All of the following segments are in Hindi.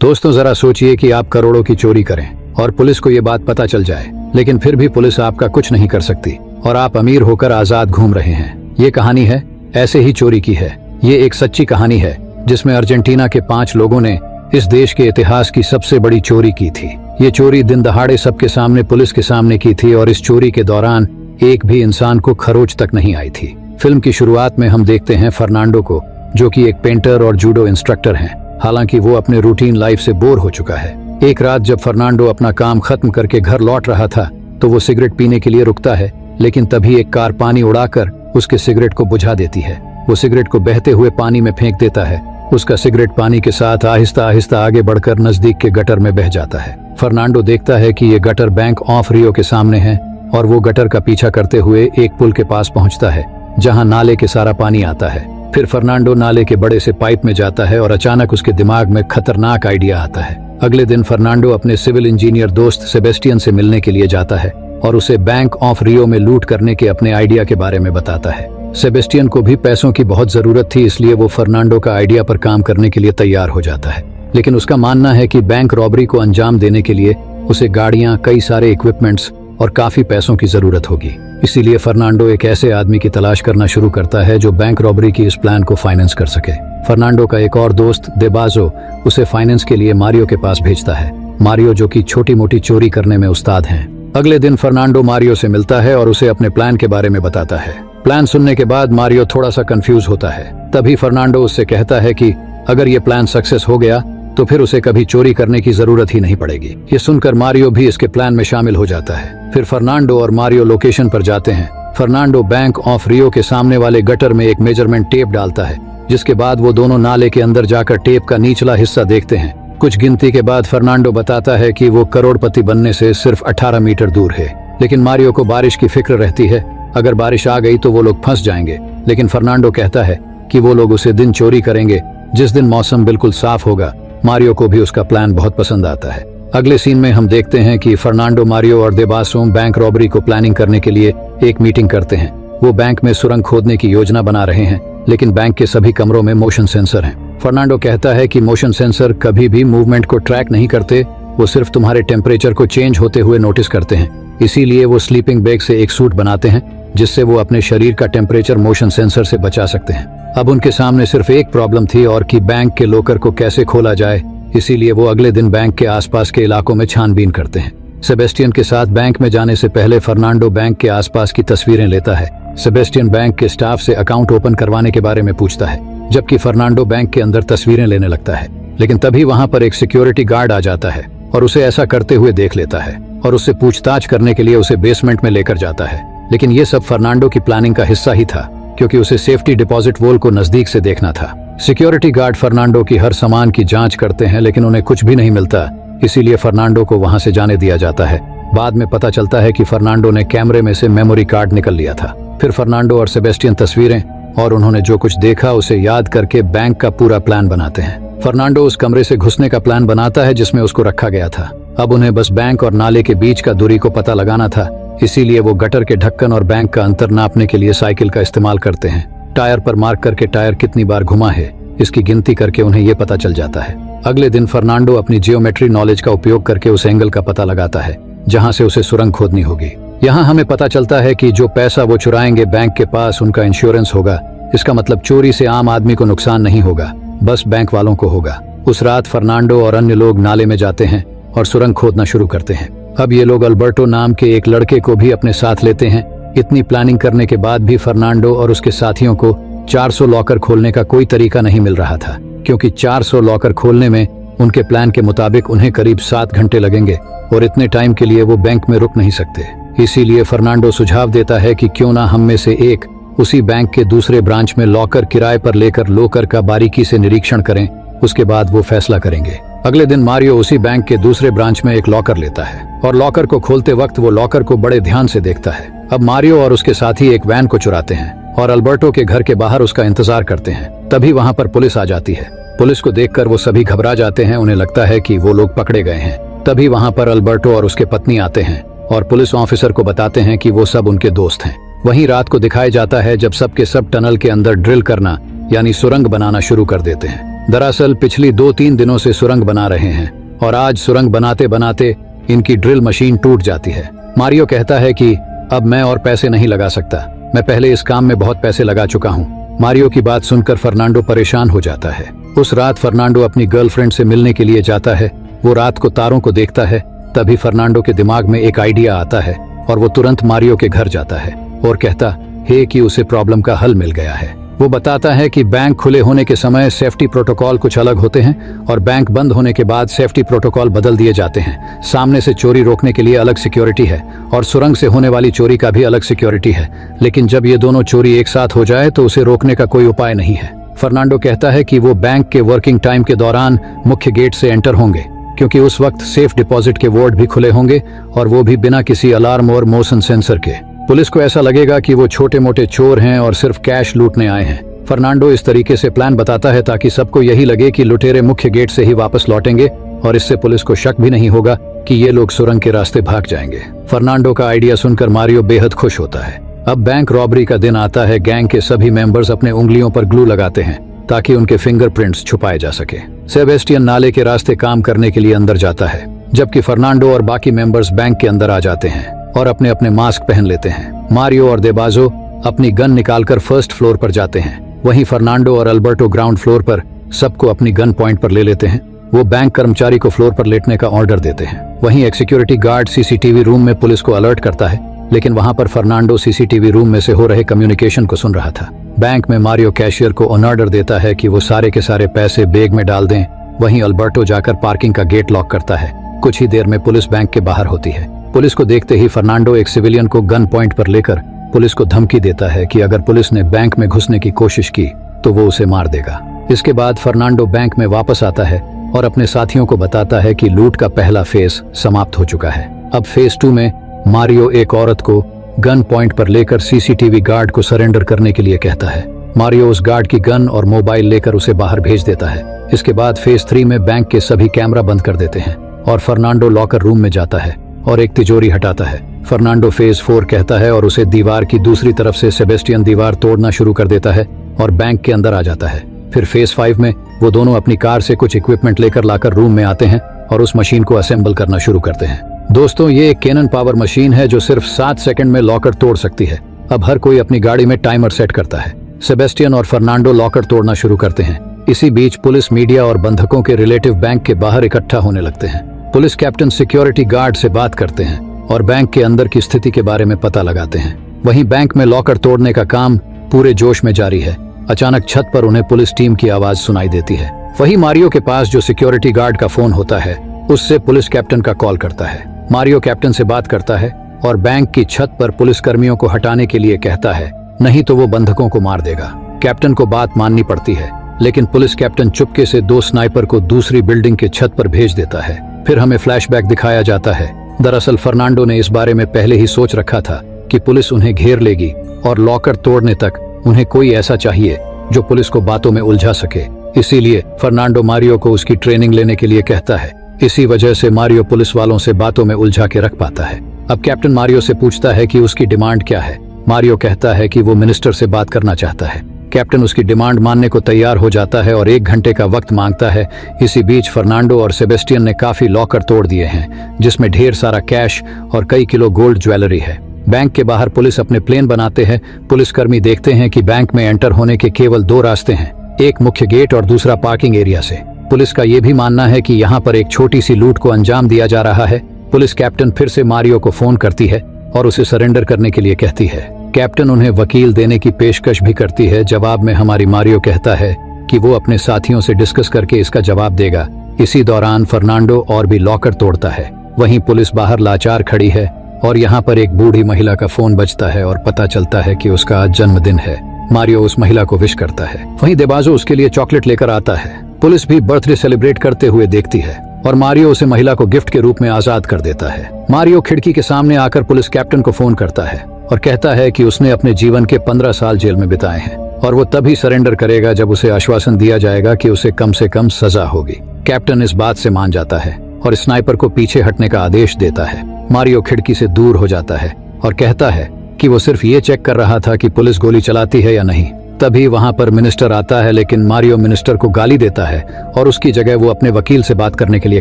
दोस्तों जरा सोचिए कि आप करोड़ों की चोरी करें और पुलिस को ये बात पता चल जाए, लेकिन फिर भी पुलिस आपका कुछ नहीं कर सकती और आप अमीर होकर आजाद घूम रहे हैं। ये कहानी है ऐसे ही चोरी की है। ये एक सच्ची कहानी है जिसमें अर्जेंटीना के 5 लोगों ने इस देश के इतिहास की सबसे बड़ी चोरी की थी। ये चोरी दिन दहाड़े सबके सामने पुलिस के सामने की थी और इस चोरी के दौरान एक भी इंसान को खरोच तक नहीं आई थी। फिल्म की शुरुआत में हम देखते हैं फर्नांडो को, जो कि एक पेंटर और जूडो इंस्ट्रक्टर हैं। हालांकि वो अपने रूटीन लाइफ से बोर हो चुका है। एक रात जब फर्नांडो अपना काम खत्म करके घर लौट रहा था तो वो सिगरेट पीने के लिए रुकता है, लेकिन तभी एक कार पानी उड़ाकर उसके सिगरेट को बुझा देती है। वो सिगरेट को बहते हुए पानी में फेंक देता है। उसका सिगरेट पानी के साथ आहिस्ता आहिस्ता आगे बढ़कर नजदीक के गटर में बह जाता है। फर्नांडो देखता है कि ये गटर बैंक ऑफ रियो के सामने है और वो गटर का पीछा करते हुए एक पुल के पास पहुंचता है जहां नाले के सारा पानी आता है। फिर फर्नांडो नाले के बड़े से पाइप में जाता है और अचानक उसके दिमाग में खतरनाक आइडिया आता है। अगले दिन फर्नांडो अपने सिविल इंजीनियर दोस्त सेबेस्टियन से मिलने के लिए जाता है और उसे बैंक ऑफ रियो में लूट करने के अपने आइडिया के बारे में बताता है। सेबेस्टियन को भी पैसों की बहुत जरूरत थी, इसलिए वो फर्नांडो का आइडिया पर काम करने के लिए तैयार हो जाता है। लेकिन उसका मानना है कि बैंक रॉबरी को अंजाम देने के लिए उसे गाड़ियां, कई सारे इक्विपमेंट्स और काफी पैसों की जरूरत होगी। इसीलिए फर्नांडो एक ऐसे आदमी की तलाश करना शुरू करता है जो बैंक रॉबरी की इस प्लान को फाइनेंस कर सके। फर्नांडो का एक और दोस्त देबाजो उसे फाइनेंस के लिए मारियो के पास भेजता है। मारियो जो कि छोटी मोटी चोरी करने में उस्ताद हैं। अगले दिन फर्नांडो मारियो से मिलता है और उसे अपने प्लान के बारे में बताता है। प्लान सुनने के बाद मारियो थोड़ा सा कंफ्यूज होता है। तभी फर्नांडो उससे कहता है कि अगर ये प्लान सक्सेस हो गया तो फिर उसे कभी चोरी करने की जरूरत ही नहीं पड़ेगी। ये सुनकर मारियो भी इसके प्लान में शामिल हो जाता है। फिर फर्नांडो और मारियो लोकेशन पर जाते हैं। फर्नांडो बैंक ऑफ रियो के सामने वाले गटर में एक मेजरमेंट टेप डालता है, जिसके बाद वो दोनों नाले के अंदर जाकर टेप का निचला हिस्सा देखते हैं। कुछ गिनती के बाद फर्नांडो बताता है कि वो करोड़पति बनने से सिर्फ 18 मीटर दूर है। लेकिन मारियो को बारिश की फिक्र रहती है, अगर बारिश आ गई तो वो लोग फंस जाएंगे। लेकिन फर्नांडो कहता है कि वो लोग उसे दिन चोरी करेंगे जिस दिन मौसम बिल्कुल साफ होगा। मारियो को भी उसका प्लान बहुत पसंद आता है। अगले सीन में हम देखते हैं कि फर्नांडो, मारियो और देबासो बैंक रॉबरी को प्लानिंग करने के लिए एक मीटिंग करते हैं। वो बैंक में सुरंग खोदने की योजना बना रहे हैं, लेकिन बैंक के सभी कमरों में मोशन सेंसर हैं। फर्नांडो कहता है कि मोशन सेंसर कभी भी मूवमेंट को ट्रैक नहीं करते, वो सिर्फ तुम्हारे टेम्परेचर को चेंज होते हुए नोटिस करते हैं। इसीलिए वो स्लीपिंग बैग से एक सूट बनाते हैं जिससे वो अपने शरीर का टेम्परेचर मोशन सेंसर से बचा सकते हैं। अब उनके सामने सिर्फ एक प्रॉब्लम थी और कि बैंक के लॉकर को कैसे खोला जाए। इसीलिए वो अगले दिन बैंक के आसपास के इलाकों में छानबीन करते हैं। सेबेस्टियन के साथ बैंक में जाने से पहले फर्नांडो बैंक के आसपास की तस्वीरें लेता है। सेबेस्टियन बैंक के स्टाफ से अकाउंट ओपन करवाने के बारे में पूछता है, जबकि फर्नांडो बैंक के अंदर तस्वीरें लेने लगता है। लेकिन तभी वहां पर एक सिक्योरिटी गार्ड आ जाता है और उसे ऐसा करते हुए देख लेता है और उससे पूछताछ करने के लिए उसे बेसमेंट में लेकर जाता है। लेकिन ये सब फर्नांडो की प्लानिंग का हिस्सा ही था, क्योंकि उसे सेफ्टी डिपॉजिट वॉल को नजदीक से देखना था। सिक्योरिटी गार्ड फर्नांडो की हर सामान की जांच करते हैं, लेकिन उन्हें कुछ भी नहीं मिलता। इसीलिए फर्नांडो को वहां से जाने दिया जाता है। बाद में पता चलता है कि फर्नांडो ने कैमरे में से मेमोरी कार्ड निकल लिया था। फिर फर्नांडो और सेबेस्टियन तस्वीरें और उन्होंने जो कुछ देखा उसे याद करके बैंक का पूरा प्लान बनाते हैं। फर्नांडो उस कमरे से घुसने का प्लान बनाता है जिसमें उसको रखा गया था। अब उन्हें बस बैंक और नाले के बीच का दूरी को पता लगाना था। इसीलिए वो गटर के ढक्कन और बैंक का अंतर नापने के लिए साइकिल का इस्तेमाल करते हैं। टायर पर मार्क करके टायर कितनी बार घुमा है इसकी गिनती करके उन्हें ये पता चल जाता है। अगले दिन फर्नांडो अपनी जियोमेट्री नॉलेज का उपयोग करके उस एंगल का पता लगाता है जहां से उसे सुरंग खोदनी होगी। यहाँ हमें पता चलता है कि जो पैसा वो चुराएंगे बैंक के पास उनका इंश्योरेंस होगा। इसका मतलब चोरी से आम आदमी को नुकसान नहीं होगा, बस बैंक वालों को होगा। उस रात फर्नांडो और अन्य लोग नाले में जाते हैं और सुरंग खोदना शुरू करते हैं। अब ये लोग अल्बर्टो नाम के एक लड़के को भी अपने साथ लेते हैं। इतनी प्लानिंग करने के बाद भी फर्नांडो और उसके साथियों को 400 लॉकर खोलने का कोई तरीका नहीं मिल रहा था, क्योंकि 400 लॉकर खोलने में उनके प्लान के मुताबिक उन्हें करीब 7 घंटे लगेंगे और इतने टाइम के लिए वो बैंक में रुक नहीं सकते। इसीलिए फर्नांडो सुझाव देता है कि क्यों ना हम में से एक उसी बैंक के दूसरे ब्रांच में लॉकर किराए पर लेकर लॉकर का बारीकी से निरीक्षण करें, उसके बाद वो फैसला करेंगे। अगले दिन मारियो उसी बैंक के दूसरे ब्रांच में एक लॉकर लेता है और लॉकर को खोलते वक्त वो लॉकर को बड़े ध्यान से देखता है। अब मारियो और उसके साथी एक वैन को चुराते हैं और अल्बर्टो के घर के बाहर उसका इंतजार करते हैं। तभी वहां पर पुलिस आ जाती है। पुलिस को देखकर वो सभी घबरा जाते हैं, उन्हें लगता है कि वो लोग पकड़े गए हैं। तभी वहां पर अल्बर्टो और उसके पत्नी आते हैं और पुलिस ऑफिसर को बताते हैं कि वो सब उनके दोस्त हैं। वहीं रात को दिखाया जाता है जब सब के सब टनल के अंदर ड्रिल करना यानी सुरंग बनाना शुरू कर देते हैं। दरअसल पिछली 2-3 दिनों से सुरंग बना रहे हैं और आज सुरंग बनाते बनाते इनकी ड्रिल मशीन टूट जाती है। मारियो कहता है कि अब मैं और पैसे नहीं लगा सकता, मैं पहले इस काम में बहुत पैसे लगा चुका हूँ। मारियो की बात सुनकर फर्नांडो परेशान हो जाता है। उस रात फर्नांडो अपनी गर्लफ्रेंड से मिलने के लिए जाता है। वो रात को तारों को देखता है। तभी फर्नांडो के दिमाग में एक आइडिया आता है और वो तुरंत मारियो के घर जाता है और कहता है कि उसे प्रॉब्लम का हल मिल गया है। वो बताता है कि बैंक खुले होने के समय सेफ्टी प्रोटोकॉल कुछ अलग होते हैं और बैंक बंद होने के बाद सेफ्टी प्रोटोकॉल बदल दिए जाते हैं। सामने से चोरी रोकने के लिए अलग सिक्योरिटी है और सुरंग से होने वाली चोरी का भी अलग सिक्योरिटी है, लेकिन जब ये दोनों चोरी एक साथ हो जाए तो उसे रोकने का कोई उपाय नहीं है। फर्नांडो कहता है कि वो बैंक के वर्किंग टाइम के दौरान मुख्य गेट से एंटर होंगे, क्योंकि उस वक्त सेफ डिपॉजिट के वार्ड भी खुले होंगे और वो भी बिना किसी अलार्म और मोशन सेंसर के। पुलिस को ऐसा लगेगा कि वो छोटे मोटे चोर हैं और सिर्फ कैश लूटने आए हैं। फर्नांडो इस तरीके से प्लान बताता है ताकि सबको यही लगे कि लुटेरे मुख्य गेट से ही वापस लौटेंगे और इससे पुलिस को शक भी नहीं होगा कि ये लोग सुरंग के रास्ते भाग जाएंगे। फर्नांडो का आइडिया सुनकर मारियो बेहद खुश होता है। अब बैंक रॉबरी का दिन आता है। गैंग के सभी मेंबर्स अपने उंगलियों पर ग्लू लगाते हैं ताकि उनके फिंगरप्रिंट्स छुपाए जा सके। सेबेस्टियन नाले के रास्ते काम करने के लिए अंदर जाता है, जबकि फर्नांडो और बाकी मेंबर्स बैंक के अंदर आ जाते हैं और अपने अपने मास्क पहन लेते हैं। मारियो और देबाजो अपनी गन निकालकर फर्स्ट फ्लोर पर जाते हैं। वहीं फर्नांडो और अल्बर्टो ग्राउंड फ्लोर पर सबको अपनी गन पॉइंट पर ले लेते हैं। वो बैंक कर्मचारी को फ्लोर पर लेटने का ऑर्डर देते हैं। वहीं एक सिक्योरिटी गार्ड सीसीटीवी रूम में पुलिस को अलर्ट करता है, लेकिन वहां पर फर्नांडो सीसीटीवी रूम में से हो रहे कम्युनिकेशन को सुन रहा था। बैंक में मारियो कैशियर को ऑर्डर देता है कि वो सारे के सारे पैसे बैग में डाल दें। वहीं अल्बर्टो जाकर पार्किंग का गेट लॉक करता है। कुछ ही देर में पुलिस बैंक के बाहर होती है। पुलिस को देखते ही फर्नांडो एक सिविलियन को गन पॉइंट पर लेकर पुलिस को धमकी देता है कि अगर पुलिस ने बैंक में घुसने की कोशिश की तो वो उसे मार देगा। इसके बाद फर्नांडो बैंक में वापस आता है और अपने साथियों को बताता है कि लूट का पहला फेज समाप्त हो चुका है। अब फेज 2 में मारियो एक औरत को गन पॉइंट पर लेकर सीसीटीवी गार्ड को सरेंडर करने के लिए कहता है। मारियो उस गार्ड की गन और मोबाइल लेकर उसे बाहर भेज देता है। इसके बाद फेज 3 में बैंक के सभी कैमरा बंद कर देते हैं और फर्नांडो लॉकर रूम में जाता है और एक तिजोरी हटाता है। फर्नांडो फेज 4 कहता है और उसे दीवार की दूसरी तरफ से सेबेस्टियन दीवार तोड़ना शुरू कर देता है और बैंक के अंदर आ जाता है। फिर फेज 5 में वो दोनों अपनी कार से कुछ इक्विपमेंट लेकर लाकर रूम में आते हैं और उस मशीन को असेंबल करना शुरू करते हैं। दोस्तों, ये एक कैनन पावर मशीन है जो सिर्फ 7 सेकंड में लॉकर तोड़ सकती है। अब हर कोई अपनी गाड़ी में टाइमर सेट करता है। सेबेस्टियन और फर्नांडो लॉकर तोड़ना शुरू करते हैं। इसी बीच पुलिस, मीडिया और बंधकों के रिलेटिव बैंक के बाहर इकट्ठा होने लगते हैं। पुलिस कैप्टन सिक्योरिटी गार्ड से बात करते हैं और बैंक के अंदर की स्थिति के बारे में पता लगाते हैं। वहीं बैंक में लॉकर तोड़ने का काम पूरे जोश में जारी है। अचानक छत पर उन्हें पुलिस टीम की आवाज सुनाई देती है। वहीं मारियो के पास जो सिक्योरिटी गार्ड का फोन होता है, उससे पुलिस कैप्टन का कॉल करता है। मारियो कैप्टन से बात करता है और बैंक की छत पर पुलिस कर्मियों को हटाने के लिए कहता है, नहीं तो वो बंधकों को मार देगा। कैप्टन को बात माननी पड़ती है, लेकिन पुलिस कैप्टन चुपके से 2 स्नाइपर को दूसरी बिल्डिंग के छत पर भेज देता है। फिर हमें फ्लैशबैक दिखाया जाता है। दरअसल फर्नांडो ने इस बारे में पहले ही सोच रखा था कि पुलिस उन्हें घेर लेगी और लॉकर तोड़ने तक उन्हें कोई ऐसा चाहिए जो पुलिस को बातों में उलझा सके। इसीलिए फर्नांडो मारियो को उसकी ट्रेनिंग लेने के लिए कहता है। इसी वजह से मारियो पुलिस वालों से बातों में उलझा के रख पाता है। अब कैप्टन मारियो से पूछता है कि उसकी डिमांड क्या है। मारियो कहता है कि वो मिनिस्टर से बात करना चाहता है। कैप्टन उसकी डिमांड मानने को तैयार हो जाता है और 1 घंटे का वक्त मांगता है। इसी बीच फर्नांडो और सेबेस्टियन ने काफी लॉकर तोड़ दिए हैं, जिसमें ढेर सारा कैश और कई किलो गोल्ड ज्वेलरी है। बैंक के बाहर पुलिस अपने प्लेन बनाते हैं। पुलिसकर्मी देखते हैं कि बैंक में एंटर होने के केवल 2 रास्ते हैं, एक मुख्य गेट और दूसरा पार्किंग एरिया से। पुलिस का ये भी मानना है कि यहाँ पर एक छोटी सी लूट को अंजाम दिया जा रहा है। पुलिस कैप्टन फिर से मारियो को फोन करती है और उसे सरेंडर करने के लिए कहती है। कैप्टन उन्हें वकील देने की पेशकश भी करती है। जवाब में हमारी मारियो कहता है कि वो अपने साथियों से डिस्कस करके इसका जवाब देगा। इसी दौरान फर्नांडो और भी लॉकर तोड़ता है। वहीं पुलिस बाहर लाचार खड़ी है और यहाँ पर एक बूढ़ी महिला का फोन बजता है और पता चलता है कि उसका आज जन्मदिन है। मारियो उस महिला को विश करता है। वहीं देबाजो उसके लिए चॉकलेट लेकर आता है। पुलिस भी बर्थडे सेलिब्रेट करते हुए देखती है और मारियो उसे महिला को गिफ्ट के रूप में आजाद कर देता है। मारियो खिड़की के सामने आकर पुलिस कैप्टन को फोन करता है और कहता है कि उसने अपने जीवन के 15 साल जेल में बिताए हैं और वो तभी सरेंडर करेगा जब उसे आश्वासन दिया जाएगा कि उसे कम से कम सजा होगी। कैप्टन इस बात से मान जाता है और स्नाइपर को पीछे हटने का आदेश देता है। मारियो खिड़की से दूर हो जाता है और कहता है कि वो सिर्फ ये चेक कर रहा था कि पुलिस गोली चलाती है या नहीं। तभी वहां पर मिनिस्टर आता है, लेकिन मारियो मिनिस्टर को गाली देता है और उसकी जगह वो अपने वकील से बात करने के लिए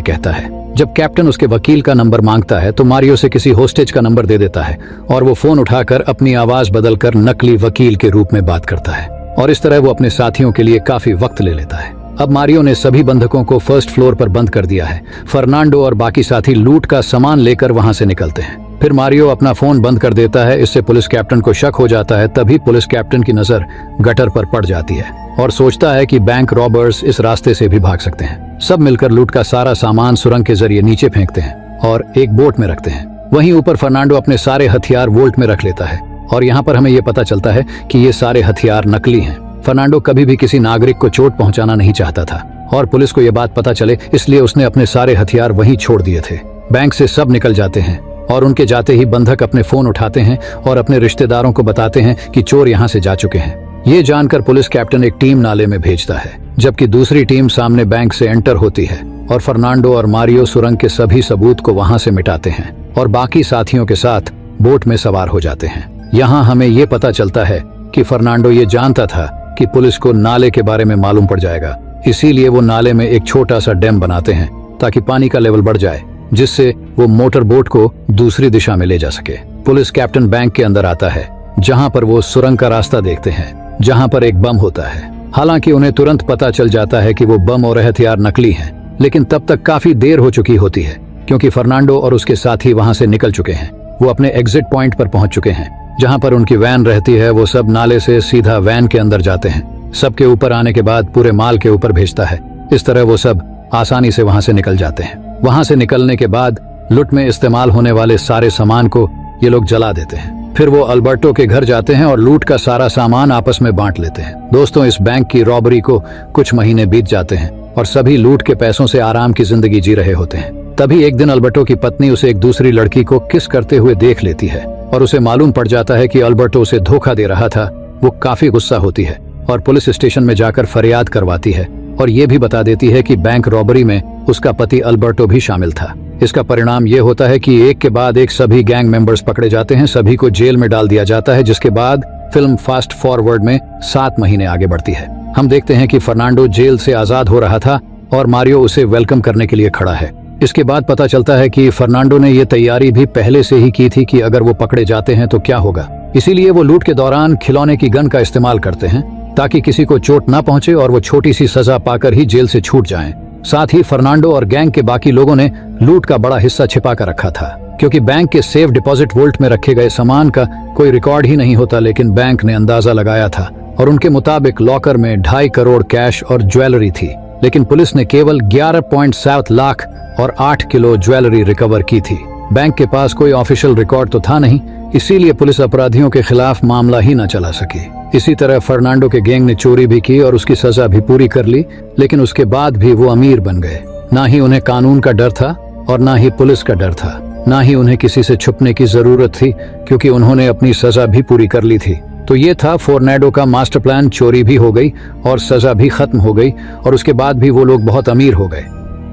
कहता है। जब कैप्टन उसके वकील का नंबर मांगता है तो मारियो से किसी होस्टेज का नंबर दे देता है और वो फोन उठाकर अपनी आवाज बदलकर नकली वकील के रूप में बात करता है और इस तरह वो अपने साथियों के लिए काफी वक्त ले लेता है। अब मारियो ने सभी बंधकों को फर्स्ट फ्लोर पर बंद कर दिया है। फर्नांडो और बाकी साथी लूट का सामान लेकर वहां से निकलते हैं। फिर मारियो अपना फोन बंद कर देता है। इससे पुलिस कैप्टन को शक हो जाता है। तभी पुलिस कैप्टन की नजर गटर पर पड़ जाती है और सोचता है कि बैंक रॉबर्स इस रास्ते से भी भाग सकते हैं। सब मिलकर लूट का सारा सामान सुरंग के जरिए नीचे फेंकते हैं और एक बोट में रखते हैं। वहीं ऊपर फर्नांडो अपने सारे हथियार वोल्ट में रख लेता है और यहाँ पर हमें ये पता चलता है कि ये सारे हथियार नकली हैं। फर्नांडो कभी भी किसी नागरिक को चोट पहुंचाना नहीं चाहता था और पुलिस को यह बात पता चले इसलिए उसने अपने सारे हथियार वहीं छोड़ दिए थे। बैंक से सब निकल जाते हैं और उनके जाते ही बंधक अपने फोन उठाते हैं और अपने रिश्तेदारों को बताते हैं कि चोर यहाँ से जा चुके हैं। ये जानकर पुलिस कैप्टन एक टीम नाले में भेजता है, जबकि दूसरी टीम सामने बैंक से एंटर होती है और फर्नांडो और मारियो सुरंग के सभी सबूत को वहां से मिटाते हैं और बाकी साथियों के साथ बोट में सवार हो जाते हैं। यहाँ हमें ये पता चलता है कि फर्नांडो ये जानता था कि पुलिस को नाले के बारे में मालूम पड़ जाएगा, इसीलिए वो नाले में एक छोटा सा डैम बनाते हैं ताकि पानी का लेवल बढ़ जाए, जिससे वो मोटर बोट को दूसरी दिशा में ले जा सके। पुलिस कैप्टन बैंक के अंदर आता है, जहां पर वो सुरंग का रास्ता देखते हैं, जहां पर एक बम होता है। हालांकि उन्हें तुरंत पता चल जाता है कि वो बम और हथियार नकली हैं, लेकिन तब तक काफी देर हो चुकी होती है क्योंकि फर्नांडो और उसके साथी वहां से निकल चुके हैं। वो अपने एग्जिट पॉइंट पर पहुंच चुके हैं, जहां पर उनकी वैन रहती है। वो सब नाले से सीधा वैन के अंदर जाते हैं। सबके ऊपर आने के बाद पूरे माल के ऊपर भेजता है। इस तरह वो सब आसानी से वहां से निकल जाते हैं। वहां से निकलने के बाद लूट में इस्तेमाल होने वाले सारे सामान को ये लोग जला देते हैं। फिर वो अल्बर्टो के घर जाते हैं और लूट का सारा सामान आपस में बांट लेते हैं। दोस्तों, इस बैंक की रॉबरी को कुछ महीने बीत जाते हैं और सभी लूट के पैसों से आराम की जिंदगी जी रहे होते हैं। तभी एक दिन अल्बर्टो की पत्नी उसे एक दूसरी लड़की को किस करते हुए देख लेती है और उसे मालूम पड़ जाता है कि अल्बर्टो उसे धोखा दे रहा था। वो काफी गुस्सा होती है और पुलिस स्टेशन में जाकर फरियाद करवाती है और ये भी बता देती है कि बैंक रॉबरी में उसका पति अल्बर्टो भी शामिल था। इसका परिणाम ये होता है कि एक के बाद एक सभी गैंग मेंबर्स पकड़े जाते हैं। सभी को जेल में डाल दिया जाता है, जिसके बाद फिल्म फास्ट फॉरवर्ड में 7 महीने आगे बढ़ती है। हम देखते हैं कि फर्नांडो जेल से आजाद हो रहा था और मारियो उसे वेलकम करने के लिए खड़ा है। इसके बाद पता चलता है कि फर्नांडो ने ये तैयारी भी पहले से ही की थी कि अगर वो पकड़े जाते हैं तो क्या होगा। इसीलिए वो लूट के दौरान खिलौने की गन का इस्तेमाल करते हैं ताकि किसी को चोट ना पहुंचे और वो छोटी सी सजा पाकर ही जेल से छूट जाएं। साथ ही फर्नांडो और गैंग के बाकी लोगों ने लूट का बड़ा हिस्सा छिपा कर रखा था, क्योंकि बैंक के सेफ डिपॉजिट वोल्ट में रखे गए सामान का कोई रिकॉर्ड ही नहीं होता। लेकिन बैंक ने अंदाजा लगाया था और उनके मुताबिक लॉकर में 2.5 करोड़ कैश और ज्वेलरी थी, लेकिन पुलिस ने केवल 11.7 लाख और 8 किलो ज्वेलरी रिकवर की थी। बैंक के पास कोई ऑफिशियल रिकॉर्ड तो था नहीं, इसीलिए पुलिस अपराधियों के खिलाफ मामला ही न चला सकी। इसी तरह फर्नांडो के गैंग ने चोरी भी की और उसकी सजा भी पूरी कर ली, लेकिन उसके बाद भी वो अमीर बन गए। ना ही उन्हें कानून का डर था और ना ही पुलिस का डर था, ना ही उन्हें किसी से छुपने की जरूरत थी, क्योंकि उन्होंने अपनी सजा भी पूरी कर ली थी। तो ये था फर्नांडो का मास्टर प्लान। चोरी भी हो गई और सजा भी खत्म हो गई और उसके बाद भी वो लोग बहुत अमीर हो गए।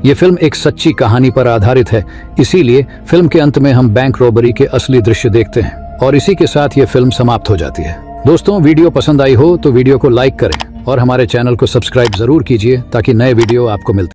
ये फिल्म एक सच्ची कहानी पर आधारित है, इसीलिए फिल्म के अंत में हम बैंक रॉबरी के असली दृश्य देखते हैं और इसी के साथ ये फिल्म समाप्त हो जाती है। दोस्तों, वीडियो पसंद आई हो तो वीडियो को लाइक करें और हमारे चैनल को सब्सक्राइब जरूर कीजिए ताकि नए वीडियो आपको मिलते